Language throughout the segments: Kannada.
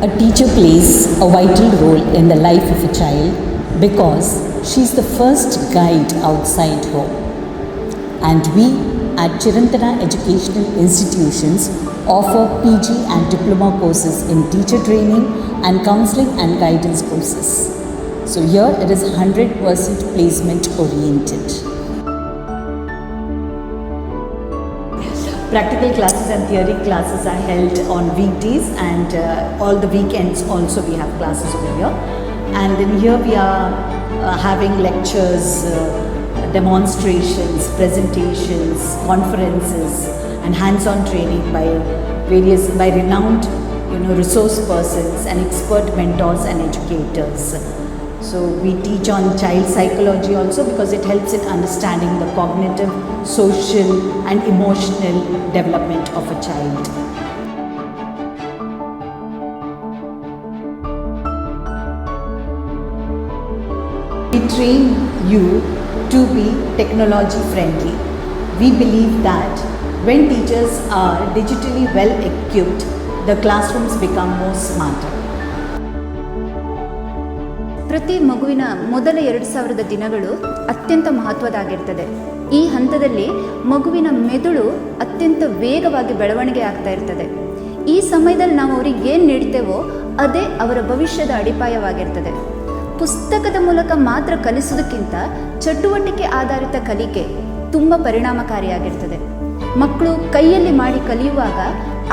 A teacher plays a vital role in the life of a child because she is the first guide outside home. And we at Chirantana Educational Institutions offer PG and diploma courses in teacher training and counseling and guidance courses. So here it is 100% placement oriented. Practical classes and theory classes are held on weekdays, and all the weekends also we have classes over here. And then here we are having lectures, demonstrations, presentations, conferences, and hands-on training by renowned resource persons and expert mentors and educators. So we teach on child psychology also because it helps in understanding the cognitive, social and emotional development of a child. We train you to be technology friendly. We believe that when teachers are digitally well equipped, the classrooms become more smarter. ಪ್ರತಿ ಮಗುವಿನ ಮೊದಲ 2000 ದಿನಗಳು ಅತ್ಯಂತ ಮಹತ್ವದಾಗಿರ್ತದೆ. ಈ ಹಂತದಲ್ಲಿ ಮಗುವಿನ ಮೆದುಳು ಅತ್ಯಂತ ವೇಗವಾಗಿ ಬೆಳವಣಿಗೆ ಆಗ್ತಾ ಇರ್ತದೆ. ಈ ಸಮಯದಲ್ಲಿ ನಾವು ಅವರಿಗೆ ಏನು ನೀಡ್ತೇವೋ ಅದೇ ಅವರ ಭವಿಷ್ಯದ ಅಡಿಪಾಯವಾಗಿರ್ತದೆ. ಪುಸ್ತಕದ ಮೂಲಕ ಮಾತ್ರ ಕಲಿಸೋದಕ್ಕಿಂತ ಚಟುವಟಿಕೆ ಆಧಾರಿತ ಕಲಿಕೆ ತುಂಬ ಪರಿಣಾಮಕಾರಿಯಾಗಿರ್ತದೆ. ಮಕ್ಕಳು ಕೈಯಲ್ಲಿ ಮಾಡಿ ಕಲಿಯುವಾಗ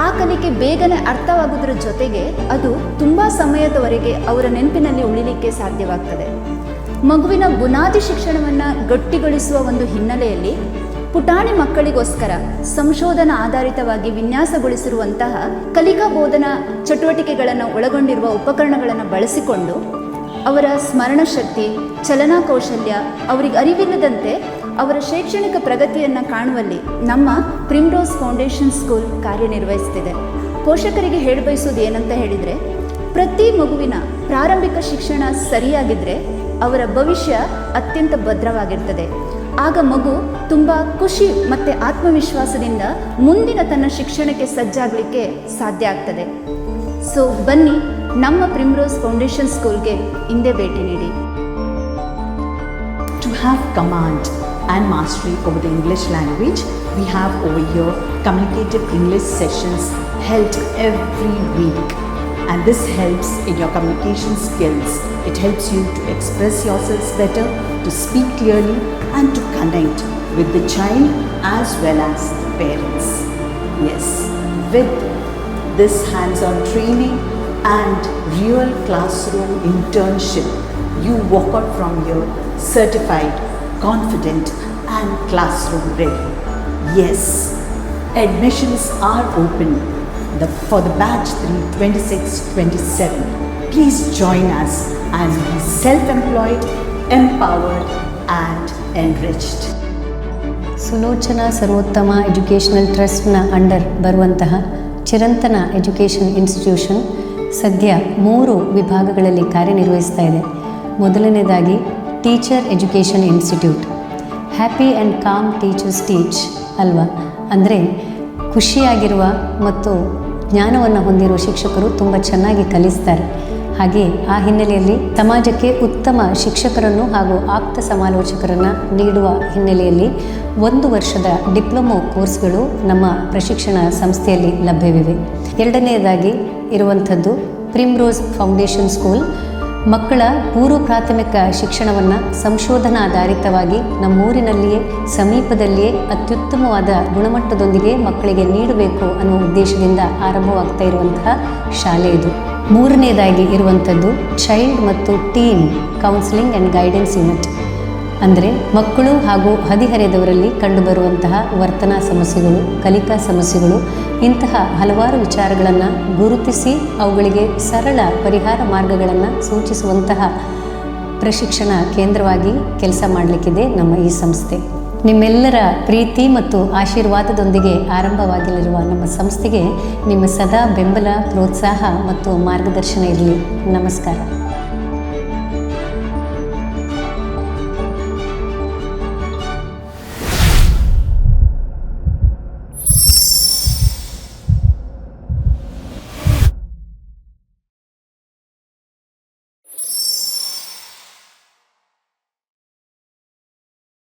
ಆ ಕಲಿಕೆ ಬೇಗನೆ ಅರ್ಥವಾಗುವುದರ ಜೊತೆಗೆ ಅದು ತುಂಬ ಸಮಯದವರೆಗೆ ಅವರ ನೆನಪಿನಲ್ಲಿ ಉಳಿಲಿಕ್ಕೆ ಸಾಧ್ಯವಾಗ್ತದೆ. ಮಗುವಿನ ಬುನಾದಿ ಶಿಕ್ಷಣವನ್ನು ಗಟ್ಟಿಗೊಳಿಸುವ ಒಂದು ಹಿನ್ನೆಲೆಯಲ್ಲಿ ಪುಟಾಣಿ ಮಕ್ಕಳಿಗೋಸ್ಕರ ಸಂಶೋಧನಾ ಆಧಾರಿತವಾಗಿ ವಿನ್ಯಾಸಗೊಳಿಸಿರುವಂತಹ ಕಲಿಕಾ ಬೋಧನಾ ಚಟುವಟಿಕೆಗಳನ್ನು ಒಳಗೊಂಡಿರುವ ಉಪಕರಣಗಳನ್ನು ಬಳಸಿಕೊಂಡು ಅವರ ಸ್ಮರಣ ಶಕ್ತಿ, ಚಲನಾ ಕೌಶಲ್ಯ ಅವರಿಗೆ ಅರಿವಿಲ್ಲದಂತೆ ಅವರ ಶೈಕ್ಷಣಿಕ ಪ್ರಗತಿಯನ್ನು ಕಾಣುವಲ್ಲಿ ನಮ್ಮ ಪ್ರಿಮ್ರೋಸ್ ಫೌಂಡೇಶನ್ ಸ್ಕೂಲ್ ಕಾರ್ಯನಿರ್ವಹಿಸ್ತಿದೆ. ಪೋಷಕರಿಗೆ ಹೇಳಬಯಸೋದು ಏನಂತ ಹೇಳಿದರೆ, ಪ್ರತಿ ಮಗುವಿನ ಪ್ರಾರಂಭಿಕ ಶಿಕ್ಷಣ ಸರಿಯಾಗಿದ್ದರೆ ಅವರ ಭವಿಷ್ಯ ಅತ್ಯಂತ ಭದ್ರವಾಗಿರ್ತದೆ. ಆಗ ಮಗು ತುಂಬ ಖುಷಿ ಮತ್ತು ಆತ್ಮವಿಶ್ವಾಸದಿಂದ ಮುಂದಿನ ತನ್ನ ಶಿಕ್ಷಣಕ್ಕೆ ಸಜ್ಜಾಗಲಿಕ್ಕೆ ಸಾಧ್ಯ ಆಗ್ತದೆ. ಸೊ ಬನ್ನಿ, ನಮ್ಮ ಪ್ರಿಮ್ರೋಸ್ ಫೌಂಡೇಶನ್ ಸ್ಕೂಲ್ಗೆ ಹಿಂದೆ ಭೇಟಿ ನೀಡಿ. To have command and mastery over the English language, we have over here communicative English sessions held every week, and this helps in your communication skills. It helps you to express yourselves better, to speak clearly and to connect with the child as well as the parents. Yes, with this hands-on training and real classroom internship, you walk out from here certified, confident and classroom ready. Yes, admissions are open for the batch 326-27. Please join us and be self-employed, empowered and enriched. Sulochana ಸರ್ವೋತ್ತಮ ಎಜುಕೇಷನಲ್ ಟ್ರಸ್ಟ್ನ ಅಂಡರ್ ಬರುವಂತಹ ಚಿರಂತನ ಎಜುಕೇಷನ್ ಇನ್ಸ್ಟಿಟ್ಯೂಷನ್ ಸದ್ಯ 3 ವಿಭಾಗಗಳಲ್ಲಿ ಕಾರ್ಯನಿರ್ವಹಿಸ್ತಾ ಇದೆ. ಮೊದಲನೇದಾಗಿ teacher education institute. Happy and com teachers teach ಅಲ್ವಾ, ಅಂದರೆ ಖುಷಿಯಾಗಿರುವ ಮತ್ತು ಜ್ಞಾನವನ್ನು ಹೊಂದಿರುವ ಶಿಕ್ಷಕರು ತುಂಬ ಚೆನ್ನಾಗಿ ಕಲಿಸ್ತಾರೆ. ಹಾಗೆ ಆ ಹಿನ್ನೆಲೆಯಲ್ಲಿ ಸಮಾಜಕ್ಕೆ ಉತ್ತಮ ಶಿಕ್ಷಕರನ್ನು ಹಾಗೂ ಆಪ್ತ ಸಮಾಲೋಚಕರನ್ನು ನೀಡುವ ಹಿನ್ನೆಲೆಯಲ್ಲಿ 1 ವರ್ಷದ ಡಿಪ್ಲೊಮೊ ಕೋರ್ಸ್ಗಳು ನಮ್ಮ ಪ್ರಶಿಕ್ಷಣ ಸಂಸ್ಥೆಯಲ್ಲಿ ಲಭ್ಯವಿವೆ. ಎರಡನೆಯದಾಗಿ ಇರುವಂಥದ್ದು ಪ್ರಿಮ್ರೋಸ್ ಫೌಂಡೇಶನ್ ಸ್ಕೂಲ್. ಮಕ್ಕಳ ಪೂರ್ವ ಪ್ರಾಥಮಿಕ ಶಿಕ್ಷಣವನ್ನು ಸಂಶೋಧನಾಧಾರಿತವಾಗಿ ನಮ್ಮೂರಿನಲ್ಲಿಯೇ ಸಮೀಪದಲ್ಲಿಯೇ ಅತ್ಯುತ್ತಮವಾದ ಗುಣಮಟ್ಟದೊಂದಿಗೆ ಮಕ್ಕಳಿಗೆ ನೀಡಬೇಕು ಅನ್ನುವ ಉದ್ದೇಶದಿಂದ ಆರಂಭವಾಗ್ತಾ ಇರುವಂತಹ ಶಾಲೆ ಇದು. ಮೂರನೇದಾಗಿ ಇರುವಂಥದ್ದು ಚೈಲ್ಡ್ ಮತ್ತು teen counselling and guidance unit. ಅಂದರೆ ಮಕ್ಕಳು ಹಾಗೂ ಹದಿಹರೆಯದವರಲ್ಲಿ ಕಂಡುಬರುವಂತಹ ವರ್ತನಾ ಸಮಸ್ಯೆಗಳು, ಕಲಿಕಾ ಸಮಸ್ಯೆಗಳು, ಇಂತಹ ಹಲವಾರು ವಿಚಾರಗಳನ್ನು ಗುರುತಿಸಿ ಅವುಗಳಿಗೆ ಸರಳ ಪರಿಹಾರ ಮಾರ್ಗಗಳನ್ನು ಸೂಚಿಸುವಂತಹ ಪ್ರಶಿಕ್ಷಣ ಕೇಂದ್ರವಾಗಿ ಕೆಲಸ ಮಾಡಲಿಕ್ಕಿದೆ ನಮ್ಮ ಈ ಸಂಸ್ಥೆ. ನಿಮ್ಮೆಲ್ಲರ ಪ್ರೀತಿ ಮತ್ತು ಆಶೀರ್ವಾದದೊಂದಿಗೆ ಆರಂಭವಾಗಿರುವ ನಮ್ಮ ಸಂಸ್ಥೆಗೆ ನಿಮ್ಮ ಸದಾ ಬೆಂಬಲ, ಪ್ರೋತ್ಸಾಹ ಮತ್ತು ಮಾರ್ಗದರ್ಶನ ಇರಲಿ. ನಮಸ್ಕಾರ.